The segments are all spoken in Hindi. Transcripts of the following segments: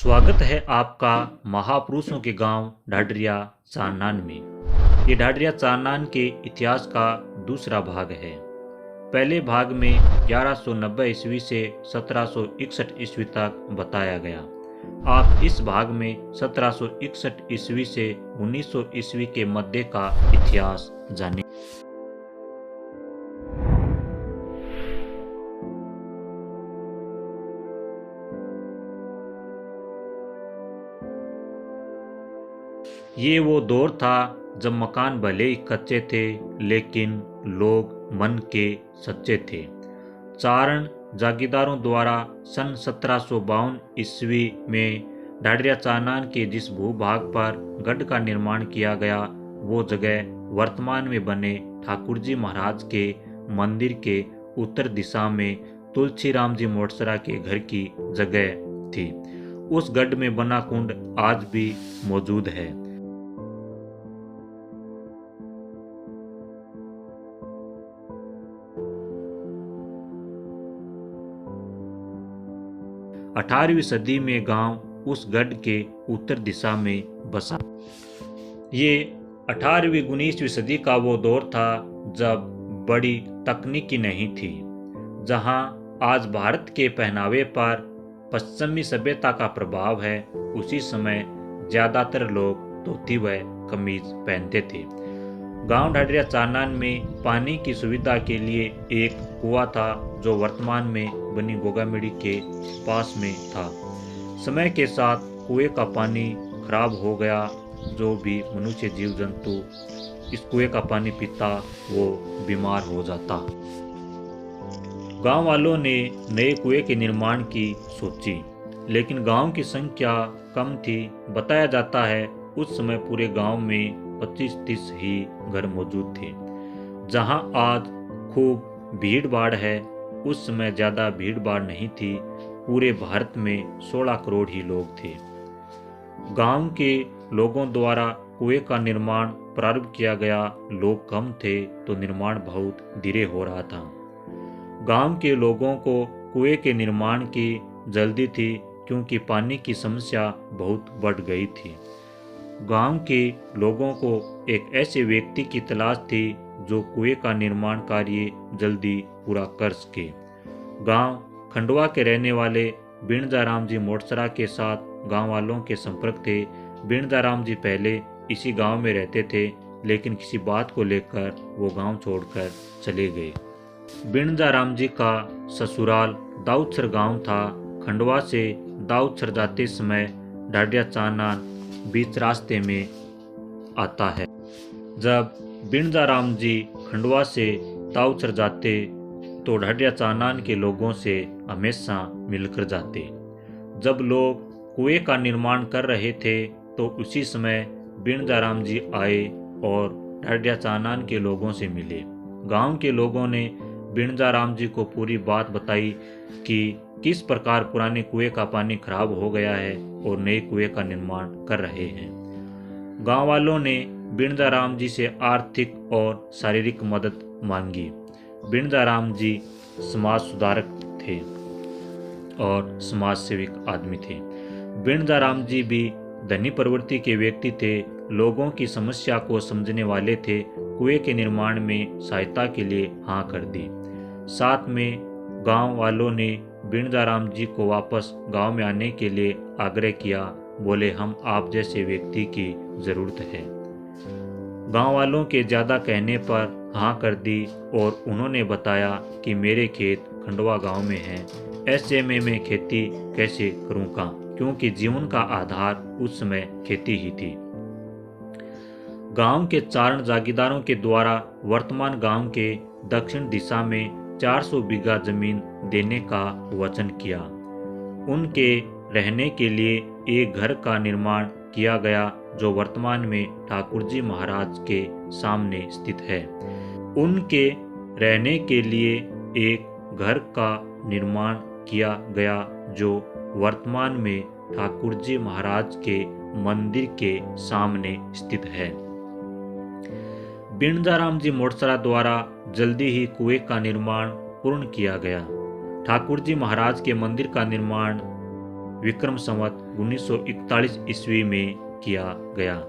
स्वागत है आपका महापुरुषों के गांव ढाडरिया चारनान में। ये ढाडरिया चारनान के इतिहास का दूसरा भाग है। पहले भाग में 1190 ईस्वी से 1761 ईस्वी तक बताया गया। आप इस भाग में 1761 ईस्वी से 1900 ईस्वी के मध्य का इतिहास जानें। ये वो दौर था जब मकान भले ही कच्चे थे लेकिन लोग मन के सच्चे थे। चारण जागीरदारों द्वारा सन 1752 ईस्वी में ढाडरिया चारनान के जिस भूभाग पर गढ़ का निर्माण किया गया वो जगह वर्तमान में बने ठाकुर जी महाराज के मंदिर के उत्तर दिशा में तुलसीराम जी मोटसरा के घर की जगह थी। उस गढ़ में बना कुंड आज भी मौजूद है। 18वीं सदी में गांव उस गढ़ के उत्तर दिशा में बसा। ये 18वीं 19वीं सदी का वो दौर था जब बड़ी तकनीकी नहीं थी। जहां आज भारत के पहनावे पर पश्चिमी सभ्यता का प्रभाव है, उसी समय ज्यादातर लोग धोती व कमीज पहनते थे। गांव ढाडरिया चारनान में पानी की सुविधा के लिए एक कुआं था जो वर्तमान में बनी गोगामेड़ी के पास में था। समय के साथ कुएं का पानी खराब हो गया। जो भी मनुष्य जीव जंतु इस कुएं का पानी पीता वो बीमार हो जाता। गांव वालों ने नए कुएं के निर्माण की सोची, लेकिन गांव की संख्या कम थी। बताया जाता है उस समय पूरे गांव में 25-30 ही घर मौजूद थे। जहां आज खूब भीड़ भाड़ है, उस समय ज्यादा भीड़ भाड़ नहीं थी। पूरे भारत में 16 करोड़ ही लोग थे। गांव के लोगों द्वारा कुएं का निर्माण प्रारंभ किया गया। लोग कम थे तो निर्माण बहुत धीरे हो रहा था। गांव के लोगों को कुएं के निर्माण की जल्दी थी क्योंकि पानी की समस्या बहुत बढ़ गई थी। गांव के लोगों को एक ऐसे व्यक्ति की तलाश थी जो कुएं का निर्माण कार्य जल्दी पूरा कर सके। गांव खंडवा के रहने वाले बीणजाराम जी मोटसरा के साथ गांव वालों के संपर्क थे। बीणजाराम जी पहले इसी गांव में रहते थे, लेकिन किसी बात को लेकर वो गांव छोड़कर चले गए। बीणजाराम जी का ससुराल दाऊदसर गांव था। खंडवा से दाऊदसर जाते समय ढाडरिया चारनान बीच रास्ते में आता है। जब बीणजाराम जी खंडवा से दाऊदसर जाते तो ढाडरिया चारनान के लोगों से हमेशा मिलकर जाते। जब लोग कुएं का निर्माण कर रहे थे तो उसी समय बीणजाराम जी आए और ढाडरिया चारनान के लोगों से मिले। गांव के लोगों ने बीणजाराम जी को पूरी बात बताई कि किस प्रकार पुराने कुएं का पानी खराब हो गया है और नए कुएं का निर्माण कर रहे हैं। गांव वालों ने बीणजाराम जी से आर्थिक और शारीरिक मदद मांगी। बीणजाराम जी समाज सुधारक थे और समाज सेवक आदमी थे। बीणजाराम जी भी धनी प्रवृत्ति के व्यक्ति थे। लोगों की समस्या को समझने वाले थे। कुएं के निर्माण में सहायता के लिए हाँ कर दी। साथ में गांव वालों ने बीणजाराम जी को वापस गांव में आने के लिए आग्रह किया। बोले हम आप जैसे व्यक्ति की जरूरत है। गांव वालों के ज्यादा कहने पर हाँ कर दी और उन्होंने बताया कि मेरे खेत खंडवा गांव में हैं। ऐसे में मैं खेती कैसे करूँगा, क्योंकि जीवन का आधार उस समय खेती ही थी। गांव के चारण जागीरदारों के द्वारा वर्तमान गांव के दक्षिण दिशा में 400 बीघा जमीन देने का वचन किया। उनके रहने के लिए एक घर का निर्माण किया गया जो वर्तमान में ठाकुर जी महाराज के सामने स्थित है। उनके रहने के लिए एक घर का निर्माण किया गया जो वर्तमान में ठाकुर जी महाराज के मंदिर के सामने स्थित है। बीणजाराम जी मोटसरा द्वारा जल्दी ही कुएं का निर्माण पूर्ण किया गया। ठाकुर जी महाराज के मंदिर का निर्माण विक्रम संवत 1941 ईस्वी में किया गया।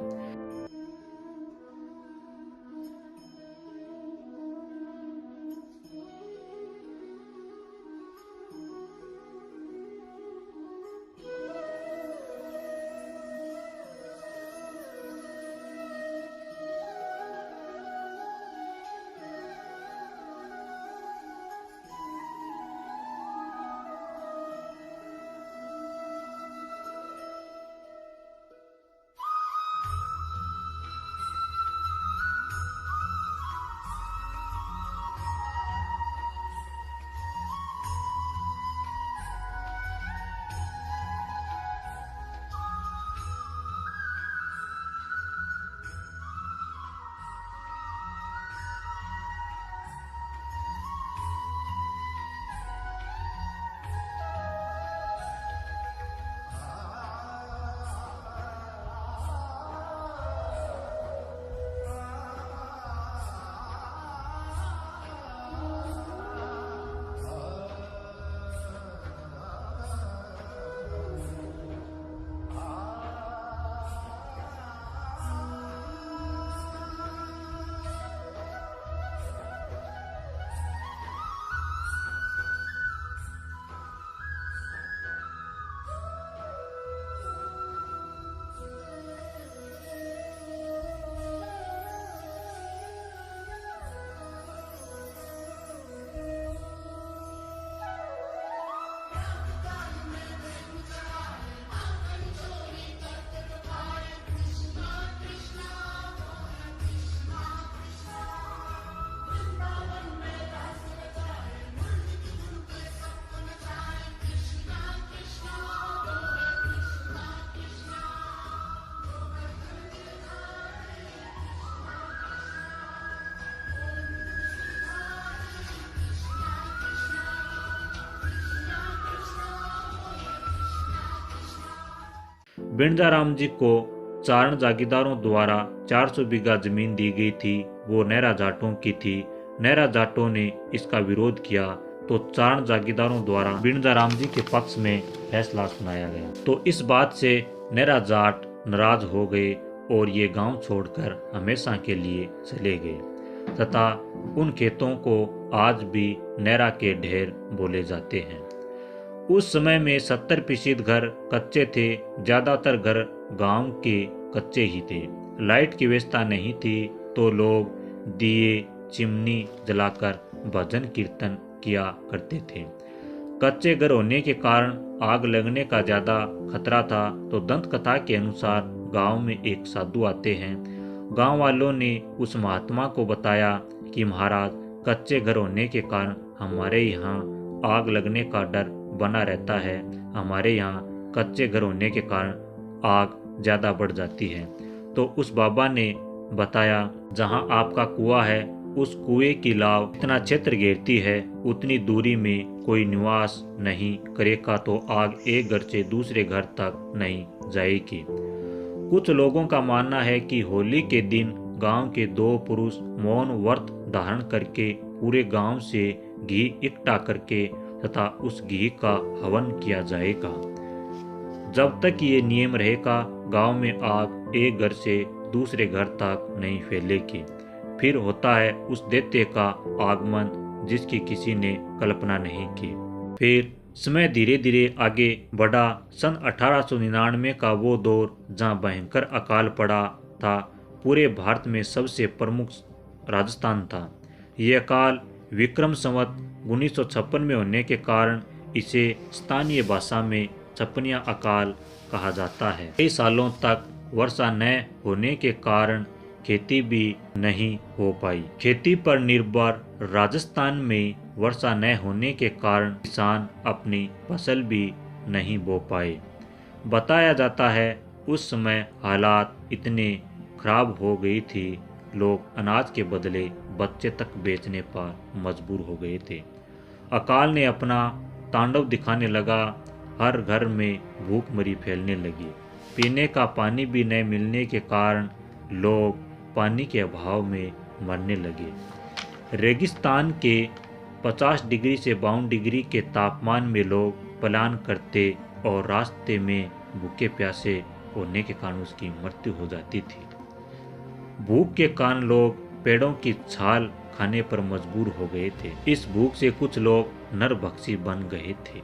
बिरजाराम जी को चारण जागीरदारों द्वारा 400 बीघा जमीन दी गई थी, वो नहरा जाटों की थी। नहरा जाटों ने इसका विरोध किया तो चारण जागीरदारों द्वारा बिरजाराम जी के पक्ष में फैसला सुनाया गया। तो इस बात से नहरा जाट नाराज हो गए और ये गांव छोड़कर हमेशा के लिए चले गए तथा उन खेतों को आज भी नहरा के ढेर बोले जाते हैं। उस समय में 70% घर कच्चे थे, ज्यादातर घर गांव के कच्चे ही थे। लाइट की व्यवस्था नहीं थी तो लोग दिए चिमनी जलाकर भजन कीर्तन किया करते थे। कच्चे घर होने के कारण आग लगने का ज्यादा खतरा था। तो दंत कथा के अनुसार गांव में एक साधु आते हैं। गांव वालों ने उस महात्मा को बताया कि महाराज, कच्चे घर होने के कारण हमारे यहाँ आग लगने का डर बना रहता है। हमारे यहाँ कच्चे घर होने के कारण आग ज्यादा बढ़ जाती है। तो उस बाबा ने बताया, जहाँ आपका कुआं है उस कुएं की लाव इतना क्षेत्र घेरती है, उतनी दूरी में कोई निवास नहीं करेगा तो आग एक घर से दूसरे घर तक नहीं जाएगी। कुछ लोगों का मानना है कि होली के दिन गांव के 2 पुरुष मौन व्रत धारण करके पूरे गांव से घी इकट्ठा करके तथा उस घी का हवन किया जाएगा। जब तक ये नियम रहेगा, गांव में आग एक घर से दूसरे घर तक नहीं फैलेगी। फिर होता है उस दैत्य का आगमन, जिसकी किसी ने कल्पना नहीं की। फिर समय धीरे धीरे आगे बढ़ा। सन 1899 का वो दौर जहाँ भयंकर अकाल पड़ा था, पूरे भारत में सबसे प्रमुख राजस्थान था। ये अकाल विक्रम संवत 1956 में होने के कारण इसे स्थानीय भाषा में छपनिया अकाल कहा जाता है। कई सालों तक वर्षा न होने के कारण खेती भी नहीं हो पाई। खेती पर निर्भर राजस्थान में वर्षा न होने के कारण किसान अपनी फसल भी नहीं बो पाए। बताया जाता है उस समय हालात इतने खराब हो गई थी, लोग अनाज के बदले बच्चे तक बेचने पर मजबूर हो गए थे। अकाल ने अपना तांडव दिखाने लगा। हर घर में भूखमरी फैलने लगी। पीने का पानी भी न मिलने के कारण लोग पानी के अभाव में मरने लगे। रेगिस्तान के 50 डिग्री से 52 डिग्री के तापमान में लोग पलायन करते और रास्ते में भूखे प्यासे होने के कारण उसकी मृत्यु हो जाती थी। भूख के कारण लोग पेड़ों की छाल खाने पर मजबूर हो गए थे। इस भूख से कुछ लोग नरभक्षी बन गए थे।